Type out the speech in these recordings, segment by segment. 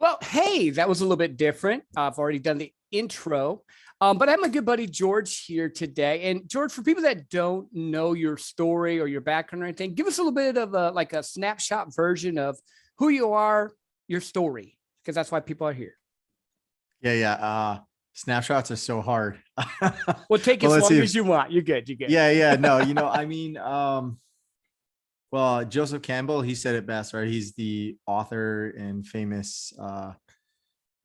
Well, hey, that was a little bit different. I've already done the intro, but I have my good buddy George here today. And George, for people that don't know your story or your background or anything, give us a little bit of a snapshot version of who you are, your story, because that's why people are here. Yeah. Snapshots are so hard. Well, take But as let's long see. as you want. You're good. You're good. Yeah. No, well, Joseph Campbell, he said it best, right? He's the author and famous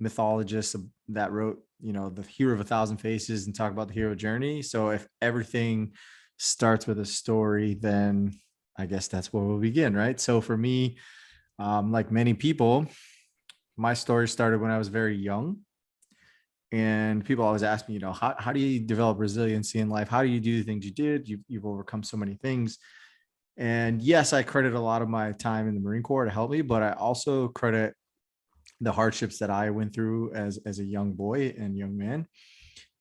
mythologist that wrote, the Hero of a Thousand Faces and talk about the hero journey. So if everything starts with a story, then I guess that's where we'll begin, right? So for me, like many people, my story started when I was very young. And people always ask me, how do you develop resiliency in life? How do you do the things you did? You've overcome so many things. And yes, I credit a lot of my time in the Marine Corps to help me, but I also credit the hardships that I went through as a young boy and young man.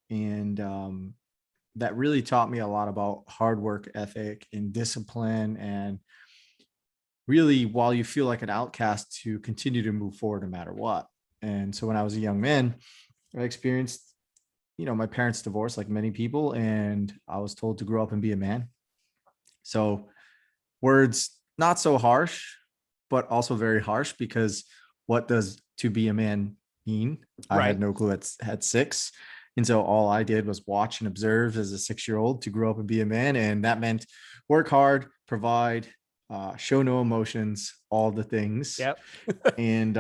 And that really taught me a lot about hard work ethic and discipline. And really, while you feel like an outcast, to continue to move forward no matter what. And so when I was a young man, I experienced, my parents divorced like many people, and I was told to grow up and be a man. So words not so harsh, but also very harsh, because what does to be a man mean? I had Right. no clue at 6. And so all I did was watch and observe as a 6-year-old to grow up and be a man. And that meant work hard, provide, show no emotions, all the things. Yep. And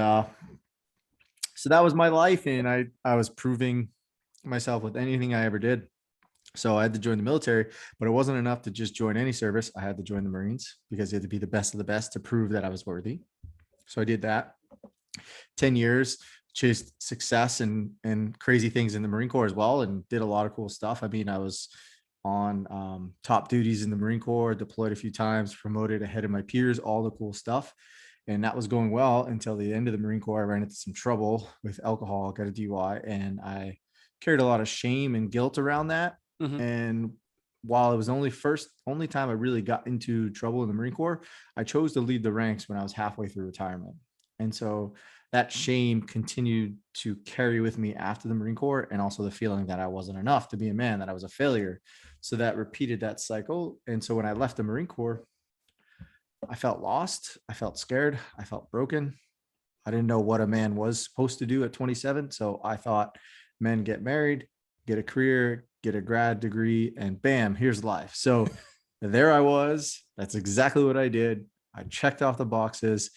so that was my life. And I was proving myself with anything I ever did. So I had to join the military, but it wasn't enough to just join any service. I had to join the Marines because you had to be the best of the best to prove that I was worthy. So I did that. 10 years, chased success and crazy things in the Marine Corps as well, and did a lot of cool stuff. I mean, I was on top duties in the Marine Corps, deployed a few times, promoted ahead of my peers, all the cool stuff. And that was going well until the end of the Marine Corps. I ran into some trouble with alcohol, got a DUI, and I carried a lot of shame and guilt around that. Mhm. And while it was only time I really got into trouble in the Marine Corps, I chose to leave the ranks when I was halfway through retirement. And so that shame continued to carry with me after the Marine Corps, and also the feeling that I wasn't enough to be a man, that I was a failure. So that repeated that cycle. And so when I left the Marine Corps, I felt lost. I felt scared. I felt broken. I didn't know what a man was supposed to do at 27. So I thought men get married, get a career, get a grad degree, and bam, here's life. So there I was. That's exactly what I did. I checked off the boxes.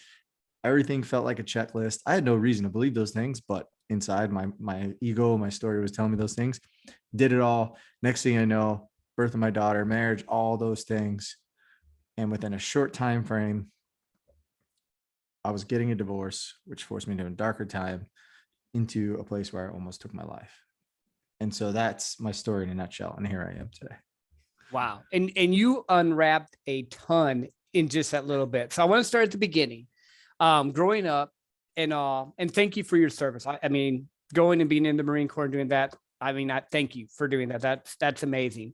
Everything felt like a checklist. I had no reason to believe those things, but inside my ego, my story was telling me those things. Did it all. Next thing I know, birth of my daughter, marriage, all those things. And within a short time frame, I was getting a divorce, which forced me to a darker time, into a place where I almost took my life. And so that's my story in a nutshell. And here I am today. Wow. And you unwrapped a ton in just that little bit. So I want to start at the beginning. Growing up, and thank you for your service. I mean, going and being in the Marine Corps and doing that. I mean, I thank you for doing that. That's amazing.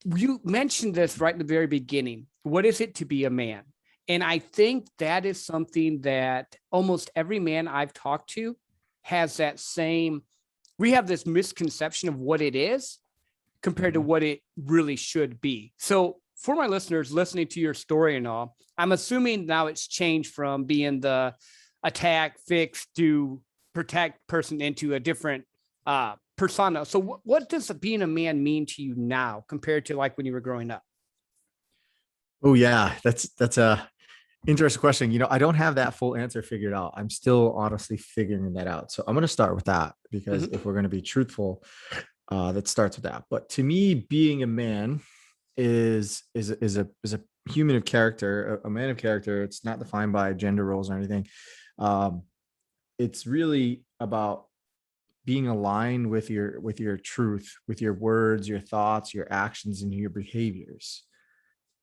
You mentioned this right in the very beginning. What is it to be a man? And I think that is something that almost every man I've talked to has that same. We have this misconception of what it is compared to what it really should be. So for my listeners listening to your story and all, I'm assuming now it's changed from being the attack, fix, do, protect person into a different persona. So what does being a man mean to you now compared to like when you were growing up? Oh yeah, that's a interesting question. I don't have that full answer figured out. I'm still honestly figuring that out. So I'm going to start with that, because Mhm. if we're going to be truthful, that starts with that. But to me, being a man is a human of character, a man of character. It's not defined by gender roles or anything. Um, it's really about being aligned with your truth, with your words, your thoughts, your actions, and your behaviors,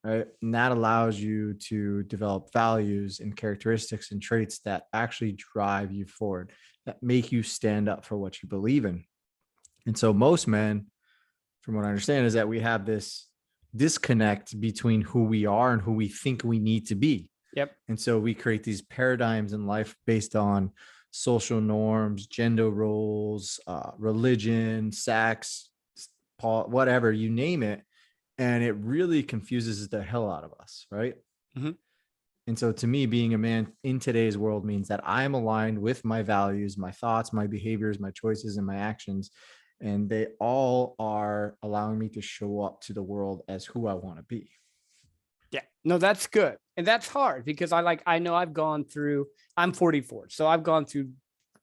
right? And that allows you to develop values and characteristics and traits that actually drive you forward, that make you stand up for what you believe in. And so most men, from what I understand, is that we have this disconnect between who we are and who we think we need to be. Yep. And so we create these paradigms in life based on social norms, gender roles, religion, sex, whatever, you name it. And it really confuses the hell out of us, right? Mhm. And so to me, being a man in today's world means that I'm aligned with my values, my thoughts, my behaviors, my choices, and my actions. And they all are allowing me to show up to the world as who I want to be. Yeah, no, that's good. And that's hard because I know I've gone through, I'm 44. So I've gone through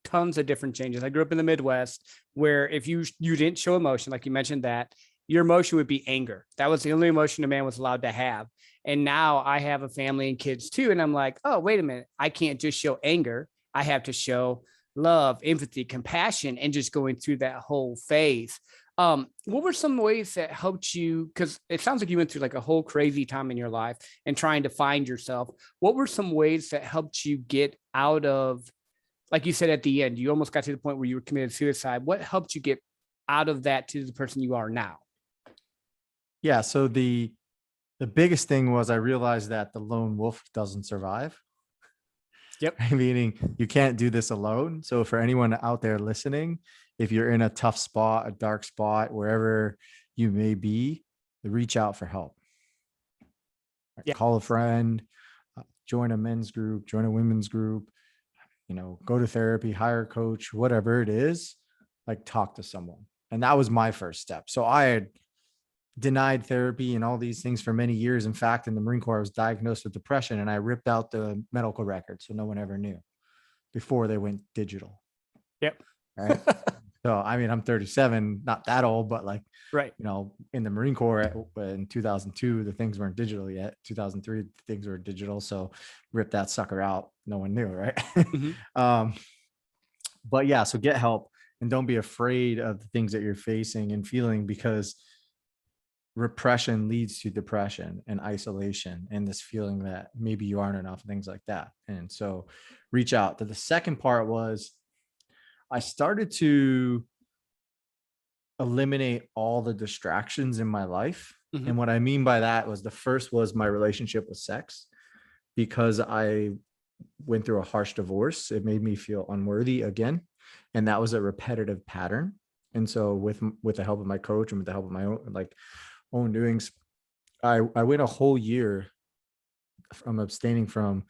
tons of different changes. I grew up in the Midwest where if you didn't show emotion, like you mentioned that, your emotion would be anger. That was the only emotion a man was allowed to have. And now I have a family and kids too. And I'm like, oh, wait a minute. I can't just show anger. I have to show love, empathy, compassion, and just going through that whole phase. What were some ways that helped you? Because it sounds like you went through like a whole crazy time in your life and trying to find yourself. What were some ways that helped you get out of, like you said at the end, you almost got to the point where you were committed suicide. What helped you get out of that to the person you are now? Yeah. So the biggest thing was I realized that the lone wolf doesn't survive. Yep. Meaning you can't do this alone. So for anyone out there listening, if you're in a tough spot, a dark spot, wherever you may be, reach out for help. Yeah. Call a friend, join a men's group, join a women's group, go to therapy, hire a coach, whatever it is, like talk to someone. And that was my first step. So I had denied therapy and all these things for many years. In fact, in the Marine Corps, I was diagnosed with depression and I ripped out the medical record so no one ever knew before they went digital. Yep. Right. So, I mean, I'm 37, not that old, but like, Right. in the Marine Corps in 2002, the things weren't digital yet. 2003, things were digital. So rip that sucker out. No one knew. Right. Mm-hmm. But yeah, so get help and don't be afraid of the things that you're facing and feeling, because repression leads to depression and isolation and this feeling that maybe you aren't enough, things like that. And so reach out. The second part was I started to eliminate all the distractions in my life. Mm-hmm. And what I mean by that was the first was my relationship with sex, because I went through a harsh divorce. It made me feel unworthy again. And that was a repetitive pattern. And so with the help of my coach and with the help of my own doings, I went a whole year from abstaining from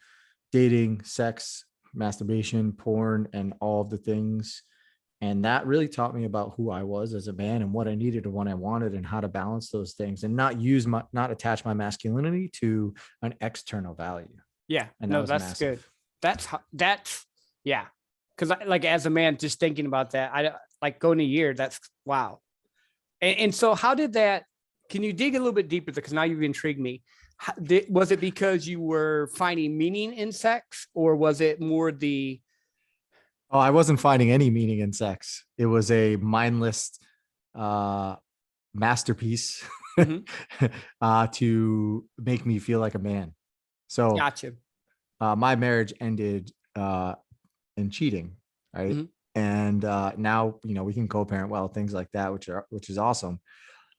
dating, sex, masturbation, porn, and all of the things. And that really taught me about who I was as a man and what I needed and what I wanted and how to balance those things and not attach my masculinity to an external value. Yeah. And that No, was that's good. massive. That's yeah. Because like as a man, just thinking about that, I like going a year. That's wow. And so how did that? Can you dig a little bit deeper? Because now you've intrigued me. Was it because you were finding meaning in sex, or was it more the? Oh, I wasn't finding any meaning in sex. It was a mindless uh, masterpiece Mhm. to make me feel like a man. So Gotcha. my marriage ended in cheating, right? Mhm. And now we can co-parent well, things like that, which is awesome.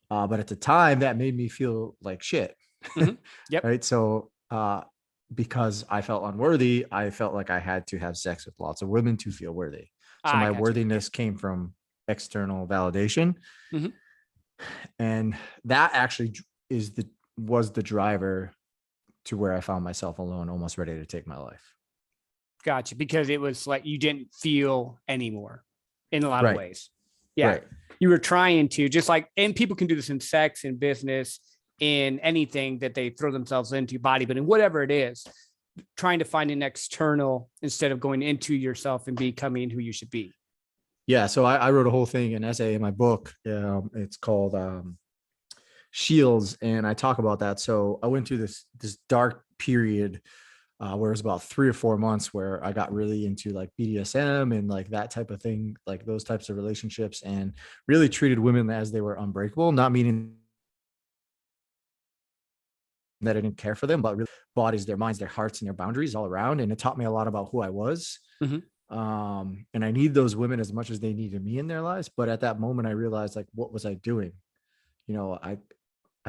But at the time, that made me feel like shit, Mhm. Yep. right? So because I felt unworthy, I felt like I had to have sex with lots of women to feel worthy. So I my got you. worthiness came from external validation, Mhm. and that actually was the driver to where I found myself alone, almost ready to take my life. Gotcha. Because it was like you didn't feel anymore in a lot of Right. ways. Yeah. Right. You were trying to, just like, and people can do this in sex, in business, in anything that they throw themselves into, bodybuilding, whatever it is, trying to find an external instead of going into yourself and becoming who you should be. Yeah. So I wrote a whole thing, an essay in my book. It's called Shields, and I talk about that. So I went through this dark period where it was about 3 or 4 months where I got really into like BDSM and like that type of thing, like those types of relationships, and really treated women as they were unbreakable, not meaning that I didn't care for them, but really bodies, their minds, their hearts, and their boundaries all around. And it taught me a lot about who I was. Mhm. And I need those women as much as they needed me in their lives. But at that moment, I realized, like, what was I doing? I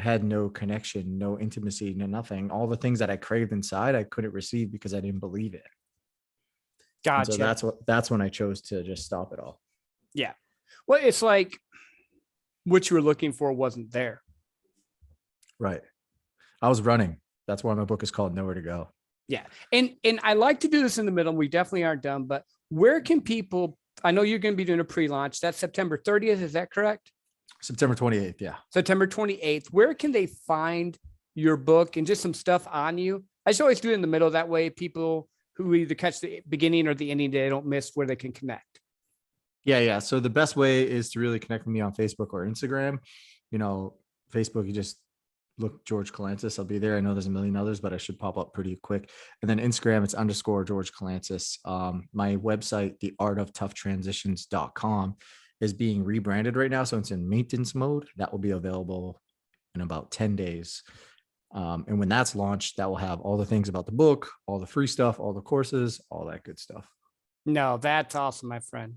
had no connection, no intimacy, no nothing. All the things that I craved inside, I couldn't receive because I didn't believe it. And so Gotcha. that's when I chose to just stop it all. Yeah. Well, it's like what you were looking for wasn't there. Right. I was running. That's why my book is called Nowhere to Go. Yeah. And I like to do this in the middle. We definitely aren't done, but where can people, I know you're going to be doing a pre-launch. That's September 30th. Is that correct? September 28th. Yeah. September 28th. Where can they find your book and just some stuff on you? I just always do it in the middle. That way people who either catch the beginning or the ending, they don't miss where they can connect. Yeah. Yeah. So the best way is to really connect with me on Facebook or Instagram. You know, Facebook, you just look George Kalantzis. I'll be there. I know there's a million others, but I should pop up pretty quick. And then Instagram, it's _ George Kalantzis. My website, theartoftoughTransitions.com, is being rebranded right now. So it's in maintenance mode. That will be available in about 10 days. And when that's launched, that will have all the things about the book, all the free stuff, all the courses, all that good stuff. No, that's awesome, my friend.